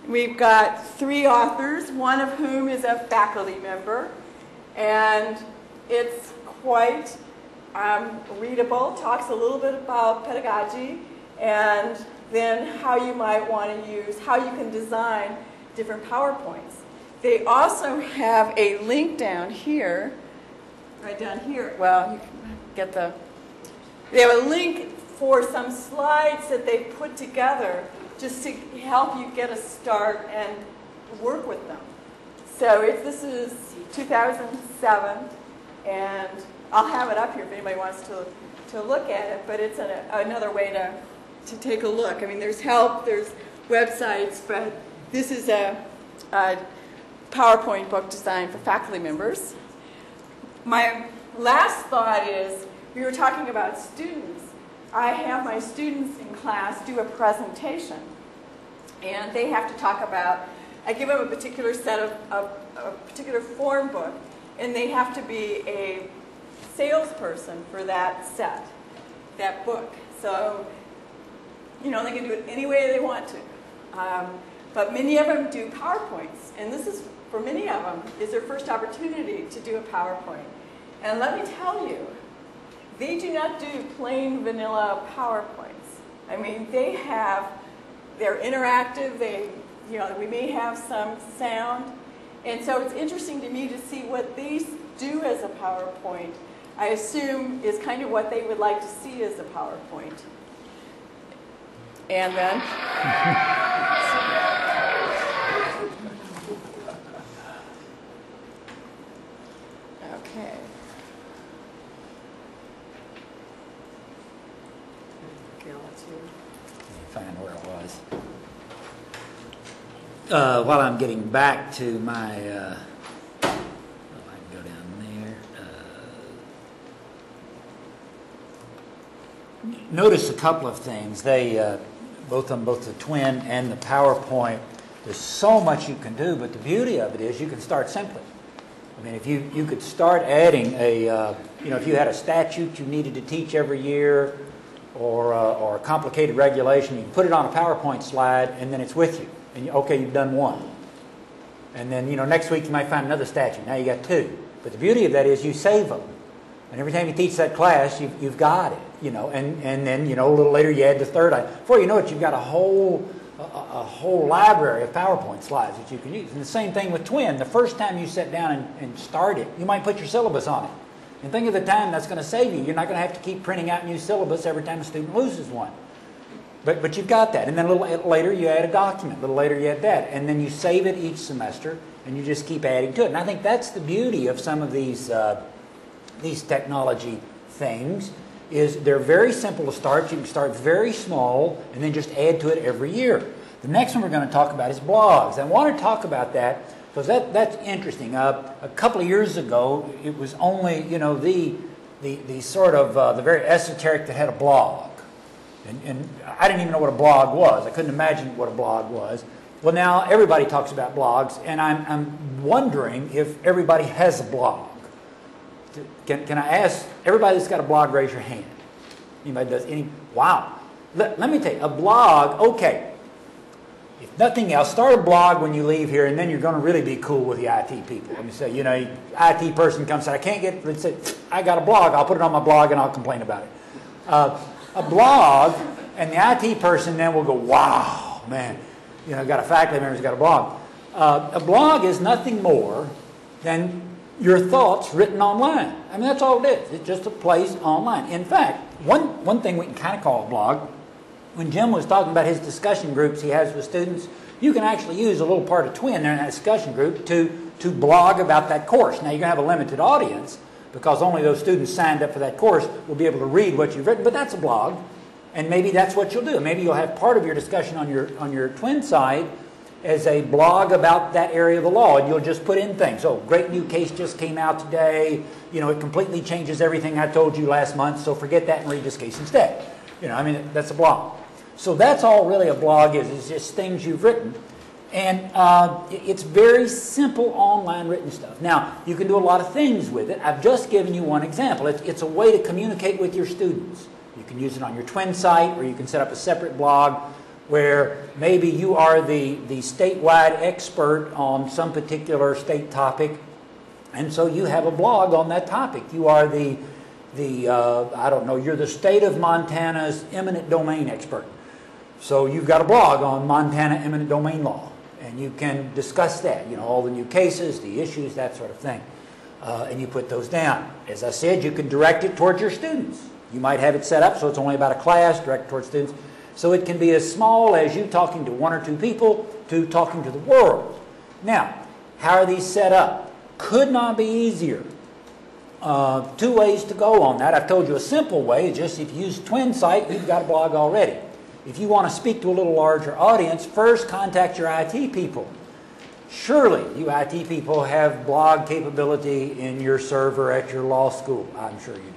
We've got 3 authors, one of whom is a faculty member. And it's quite readable, talks a little bit about pedagogy, and then how you might want to use, how you can design different PowerPoints. They also have a link down here, right down here. Well, you can get the, they have a link for some slides that they put together just to help you get a start and work with them. So this is 2007, and I'll have it up here if anybody wants to look at it, but it's another way to take a look. I mean, there's help, there's websites, but this is a PowerPoint book designed for faculty members. My last thought is, we were talking about students. I have my students in class do a presentation, and they have to talk about, I give them a particular set of a particular form book, and they have to be a salesperson for that set, that book. So, you know, they can do it any way they want to. But many of them do PowerPoints, and this is, for many of them, is their first opportunity to do a PowerPoint. And let me tell you, they do not do plain vanilla PowerPoints. I mean, they're interactive, you know, we may have some sound. And so it's interesting to me to see what they do as a PowerPoint, I assume is kind of what they would like to see as a PowerPoint. And then... Okay. Okay, let's see. Find where it was. While I'm getting back to my, I can go down there. Notice a couple of things. They, both the Twin and the PowerPoint, there's so much you can do, but the beauty of it is you can start simply. I mean, if you could start adding if you had a statute you needed to teach every year, or a complicated regulation, you can put it on a PowerPoint slide, and then it's with you. And okay, you've done one. And then, next week you might find another statute. Now you got 2. But the beauty of that is you save them. And every time you teach that class, you've got it, And then, a little later you add the third item. Before you know it, you've got a whole library of PowerPoint slides that you can use. And the same thing with Twin. The first time you sit down and start it, you might put your syllabus on it. And think of the time that's going to save you. You're not going to have to keep printing out new syllabus every time a student loses one. But you've got that. And then a little later you add a document. A little later you add that. And then you save it each semester, and you just keep adding to it. And I think that's the beauty of some of these technology things, is they're very simple to start. You can start very small and then just add to it every year. The next one we're going to talk about is blogs. I want to talk about that because that's interesting. A couple of years ago, it was only, the sort of the very esoteric that had a blog. And I didn't even know what a blog was. I couldn't imagine what a blog was. Well, now everybody talks about blogs, and I'm wondering if everybody has a blog. Can I ask everybody that's got a blog, raise your hand? Anybody does any? Wow. Let me tell you, a blog, okay. If nothing else, start a blog when you leave here, and then you're going to really be cool with the IT people. Let me say, IT person comes and says, I can't get, let's say, I got a blog, I'll put it on my blog and I'll complain about it. A blog, and the IT person then will go, wow, man, got a faculty member who's got a blog. A blog is nothing more than your thoughts written online. I mean, that's all it is. It's just a place online. In fact, one thing we can kind of call a blog, when Jim was talking about his discussion groups he has with students, you can actually use a little part of Twin there in that discussion group to blog about that course. Now, you're going to have a limited audience because only those students signed up for that course will be able to read what you've written, but that's a blog, and maybe that's what you'll do. Maybe you'll have part of your discussion on your Twin side as a blog about that area of the law, and you'll just put in things. Oh, great new case just came out today. It completely changes everything I told you last month, so forget that and read this case instead. That's a blog. So that's all really a blog is. It's just things you've written. And it's very simple online written stuff. Now, you can do a lot of things with it. I've just given you one example. It's a way to communicate with your students. You can use it on your Twin site, or you can set up a separate blog where maybe you are the statewide expert on some particular state topic, and so you have a blog on that topic. You are you're the state of Montana's eminent domain expert. So you've got a blog on Montana eminent domain law, and you can discuss that, all the new cases, the issues, that sort of thing. And you put those down. As I said, you can direct it towards your students. You might have it set up so it's only about a class, direct towards students. So it can be as small as you talking to one or two people to talking to the world. Now, how are these set up? Could not be easier. Two ways to go on that. I've told you a simple way. Just if you use Twin site, you've got a blog already. If you want to speak to a little larger audience, first contact your IT people. Surely you IT people have blog capability in your server at your law school. I'm sure you do.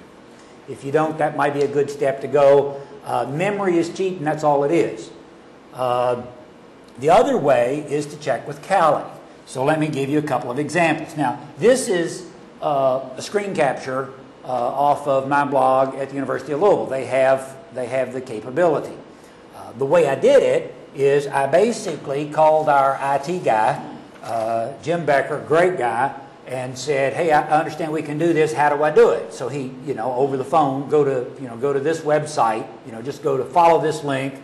If you don't, that might be a good step to go. Memory is cheap, and that's all it is. The other way is to check with CALI. So let me give you a couple of examples. Now, this is a screen capture off of my blog at the University of Louisville. They have the capability. The way I did it is I basically called our IT guy, Jim Becker, great guy, and said, hey, I understand we can do this. How do I do it? So he, over the phone, go to this website, just go to follow this link,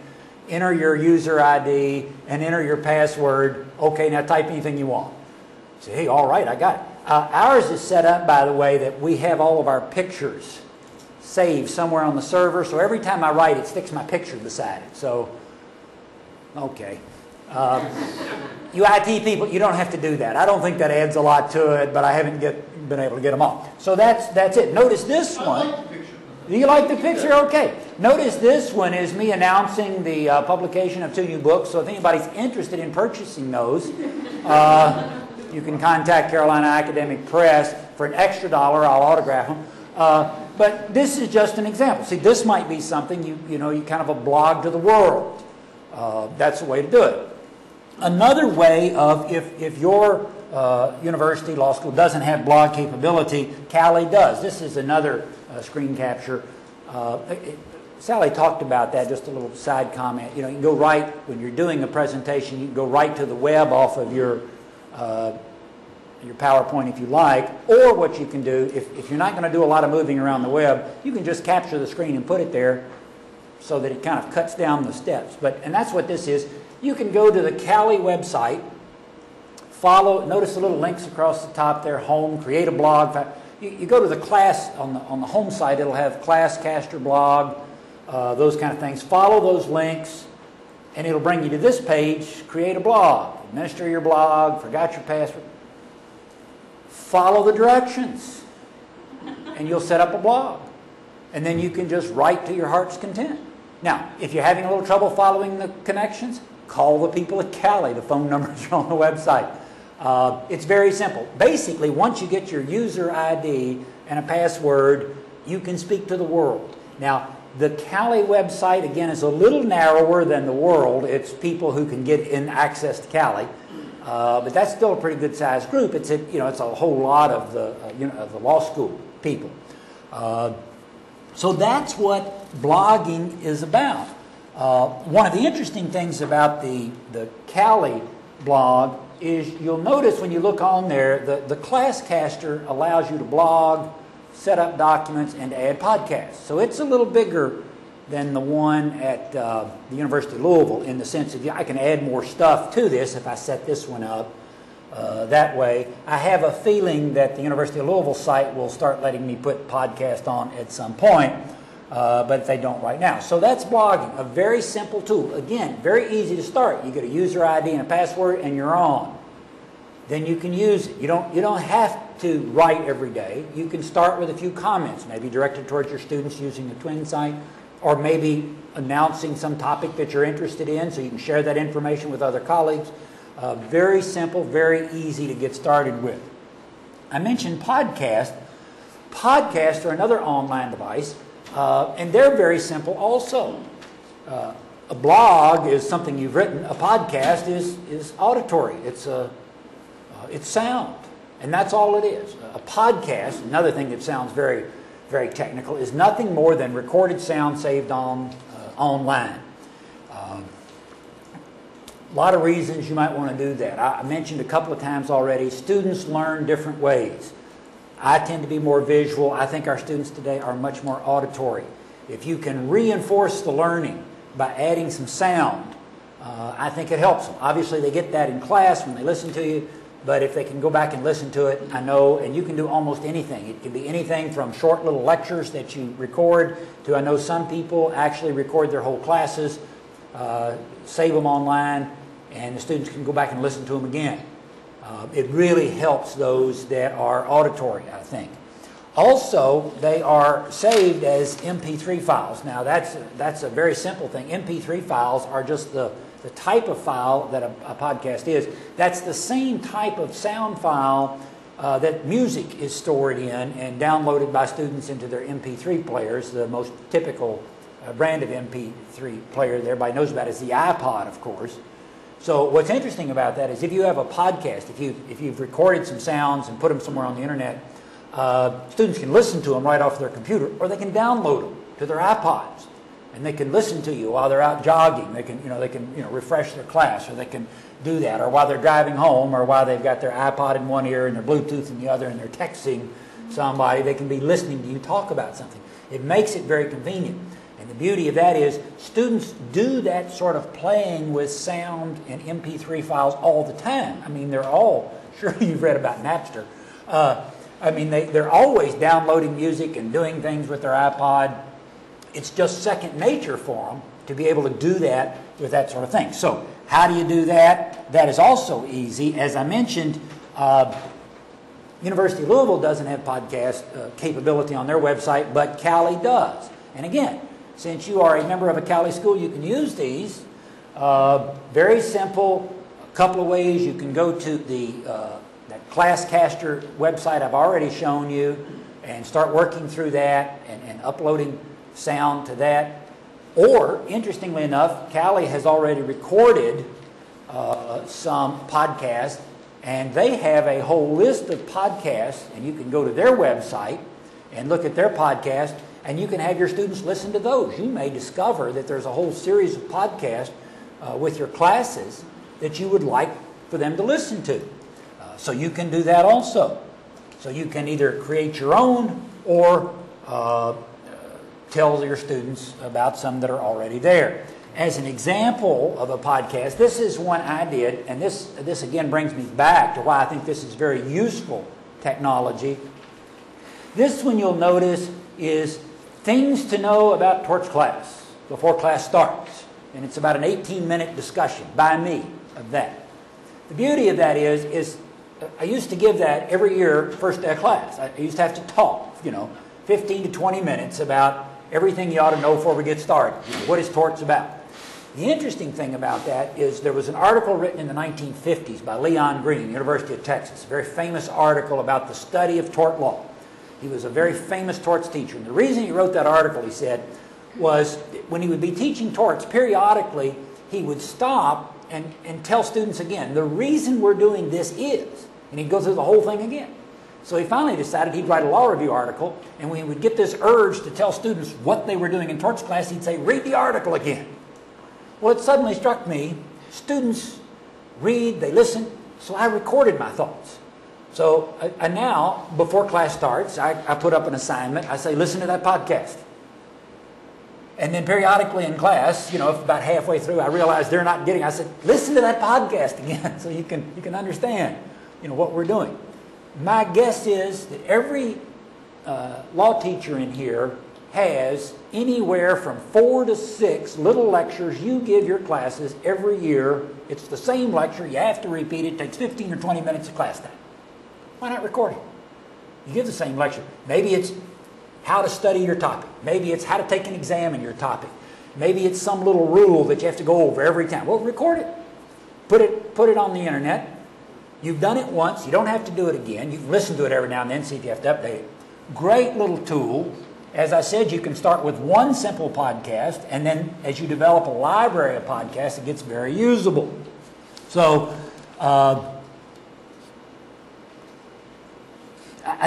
enter your user ID, and enter your password. Okay, now type anything you want. Say, hey, all right, I got it. Ours is set up, by the way, that we have all of our pictures saved somewhere on the server. So every time I write, it sticks my picture beside it. So, okay. You IT people, you don't have to do that. I don't think that adds a lot to it, but I haven't been able to get them all. So that's it. Notice this one. I like the picture. Do you like the picture? Okay. Notice this one is me announcing the publication of 2 new books. So if anybody's interested in purchasing those, you can contact Carolina Academic Press for an extra $1. I'll autograph them. But this is just an example. See, this might be something you kind of a blog to the world. That's the way to do it. Another way of if your university, law school doesn't have blog capability, CALI does. This is another screen capture. Sally talked about that, just a little side comment. You can go right, when you're doing a presentation, you can go right to the web off of your PowerPoint if you like, or what you can do, if you're not going to do a lot of moving around the web, you can just capture the screen and put it there so that it kind of cuts down the steps. And that's what this is. You can go to the CALI website, notice the little links across the top there, home, create a blog. You go to the class, on the home site, it'll have class, cast your blog, those kind of things. Follow those links, and it'll bring you to this page, create a blog, administer your blog, forgot your password. Follow the directions, and you'll set up a blog. And then you can just write to your heart's content. Now, if you're having a little trouble following the connections, call the people at CALI. The phone numbers are on the website. It's very simple. Basically, once you get your user ID and a password, you can speak to the world. Now, the CALI website, again, is a little narrower than the world. It's people who can get in access to CALI. But that's still a pretty good sized group. It's a whole lot of the law school people. So that's what blogging is about. One of the interesting things about the CALI blog is you'll notice when you look on there, the Classcaster allows you to blog, set up documents, and add podcasts. So it's a little bigger than the one at the University of Louisville in the sense that I can add more stuff to this if I set this one up that way. I have a feeling that the University of Louisville site will start letting me put podcast on at some point, but they don't right now. So that's blogging, a very simple tool. Again, very easy to start. You get a user ID and a password and you're on. Then you can use it. You don't have to write every day. You can start with a few comments, maybe directed towards your students using the Twin site, or maybe announcing some topic that you're interested in so you can share that information with other colleagues. Very simple, very easy to get started with. I mentioned podcast. Podcasts are another online device, and they're very simple also. A blog is something you've written. A podcast is auditory. It's sound, and that's all it is. A podcast, another thing that sounds very, very technical, is nothing more than recorded sound saved online. A lot of reasons you might want to do that. I mentioned a couple of times already, students learn different ways. I tend to be more visual. I think our students today are much more auditory. If you can reinforce the learning by adding some sound, I think it helps them. Obviously, they get that in class when they listen to you, but if they can go back and listen to it, I know, and you can do almost anything. It can be anything from short little lectures that you record to, I know some people actually record their whole classes, save them online, and the students can go back and listen to them again. It really helps those that are auditory, I think. Also, they are saved as MP3 files. Now, that's a very simple thing. MP3 files are just the type of file that a podcast is. That's the same type of sound file that music is stored in and downloaded by students into their MP3 players. The most typical brand of MP3 player that everybody knows about is the iPod, of course. So what's interesting about that is if you have a podcast, if you've recorded some sounds and put them somewhere on the internet, students can listen to them right off their computer, or they can download them to their iPods, and they can listen to you while they're out jogging. They can refresh their class, or they can do that, or while they're driving home, or while they've got their iPod in one ear and their Bluetooth in the other, and they're texting somebody. They can be listening to you talk about something. It makes it very convenient. And the beauty of that is students do that sort of playing with sound and MP3 files all the time. I mean, they're all, sure you've read about Napster. They're always downloading music and doing things with their iPod. It's just second nature for them to be able to do that with that sort of thing. So how do you do that? That is also easy. As I mentioned, University of Louisville doesn't have podcast capability on their website, but CALI does. And again, since you are a member of a CALI school, you can use these. Very simple, a couple of ways. You can go to that Classcaster website I've already shown you and start working through that and uploading sound to that. Or, interestingly enough, CALI has already recorded some podcasts, and they have a whole list of podcasts, and you can go to their website and look at their podcast, and you can have your students listen to those. You may discover that there's a whole series of podcasts with your classes that you would like for them to listen to. So you can do that also. So you can either create your own or tell your students about some that are already there. As an example of a podcast, this is one I did, and this again brings me back to why I think this is very useful technology. This one you'll notice is things to know about torch class before class starts. And it's about an 18-minute discussion by me of that. The beauty of that is I used to give that every year, first day of class. I used to have to talk, 15 to 20 minutes about everything you ought to know before we get started. What is torch about? The interesting thing about that is there was an article written in the 1950s by Leon Green, University of Texas, a very famous article about the study of tort law. He was a very famous torts teacher. And the reason he wrote that article, he said, was when he would be teaching torts, periodically he would stop and tell students again, the reason we're doing this is, and he'd go through the whole thing again. So he finally decided he'd write a law review article, and when he would get this urge to tell students what they were doing in torts class, he'd say, read the article again. Well, it suddenly struck me, students read, they listen, so I recorded my thoughts. So I now, before class starts, I put up an assignment. I say, listen to that podcast. And then periodically in class, if about halfway through I realize they're not getting, I said, listen to that podcast again so you can understand, what we're doing. My guess is that every law teacher in here has anywhere from 4 to 6 little lectures you give your classes every year. It's the same lecture. You have to repeat it. It takes 15 or 20 minutes of class time. Why not record it? You give the same lecture. Maybe it's how to study your topic. Maybe it's how to take an exam in your topic. Maybe it's some little rule that you have to go over every time. Well, record it. Put it on the internet. You've done it once. You don't have to do it again. You can listen to it every now and then, see if you have to update it. Great little tool. As I said, you can start with one simple podcast, and then as you develop a library of podcasts, it gets very usable. So, I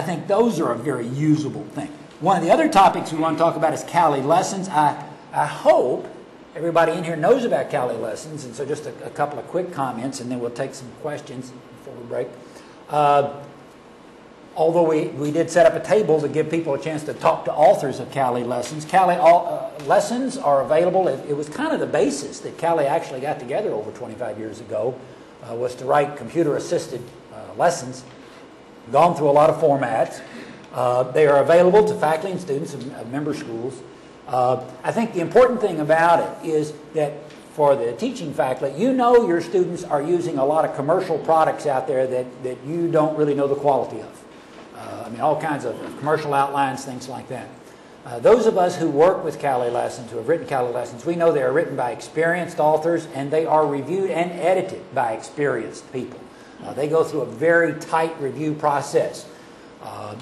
think those are a very usable thing. One of the other topics we want to talk about is CALI lessons. I hope everybody in here knows about CALI lessons, and so just a couple of quick comments, and then we'll take some questions before we break. Although we did set up a table to give people a chance to talk to authors of CALI lessons. CALI lessons are available. It was kind of the basis that CALI actually got together over 25 years ago, was to write computer-assisted lessons. Gone through a lot of formats. They are available to faculty and students of member schools. I think the important thing about it is that for the teaching faculty, your students are using a lot of commercial products out there that you don't really know the quality of. All kinds of commercial outlines, things like that. Those of us who work with CALI lessons, who have written CALI lessons, we know they are written by experienced authors, and they are reviewed and edited by experienced people. They go through a very tight review process,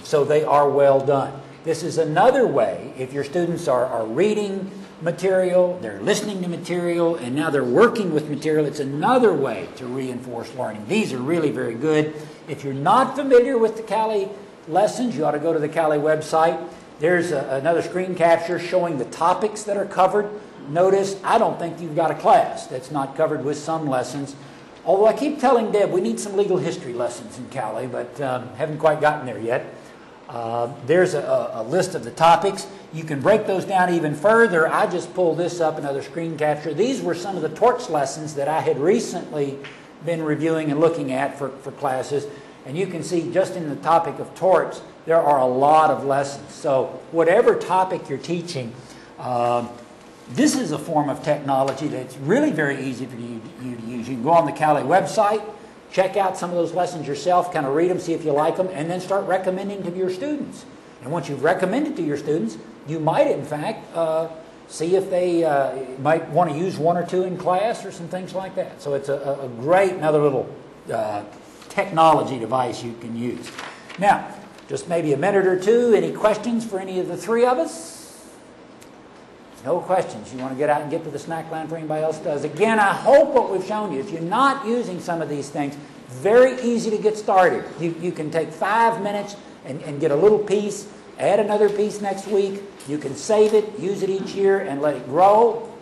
so they are well done. This is another way, if your students are reading material, they're listening to material, and now they're working with material, it's another way to reinforce learning. These are really very good. If you're not familiar with the CALI lessons, you ought to go to the CALI website. There's another screen capture showing the topics that are covered. Notice, I don't think you've got a class that's not covered with some lessons. Although I keep telling Deb we need some legal history lessons in CALI, but haven't quite gotten there yet. There's a list of the topics. You can break those down even further. I just pulled this up, another screen capture. These were some of the torts lessons that I had recently been reviewing and looking at for classes. And you can see just in the topic of torts, there are a lot of lessons. So whatever topic you're teaching, this is a form of technology that's really very easy for you to use. You can go on the CALI website, check out some of those lessons yourself, kind of read them, see if you like them, and then start recommending to your students. And once you've recommended to your students, you might, in fact, see if they might want to use one or two in class or some things like that. So it's a great, another little technology device you can use. Now, just maybe a minute or two. Any questions for any of the three of us? No questions. You want to get out and get to the snack line for anybody else does? Again, I hope what we've shown you, if you're not using some of these things, very easy to get started. You can take 5 minutes and get a little piece, add another piece next week. You can save it, use it each year, and let it grow.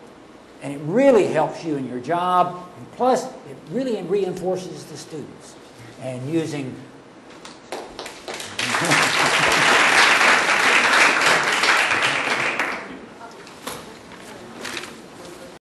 And it really helps you in your job. And plus, it really reinforces the students. And using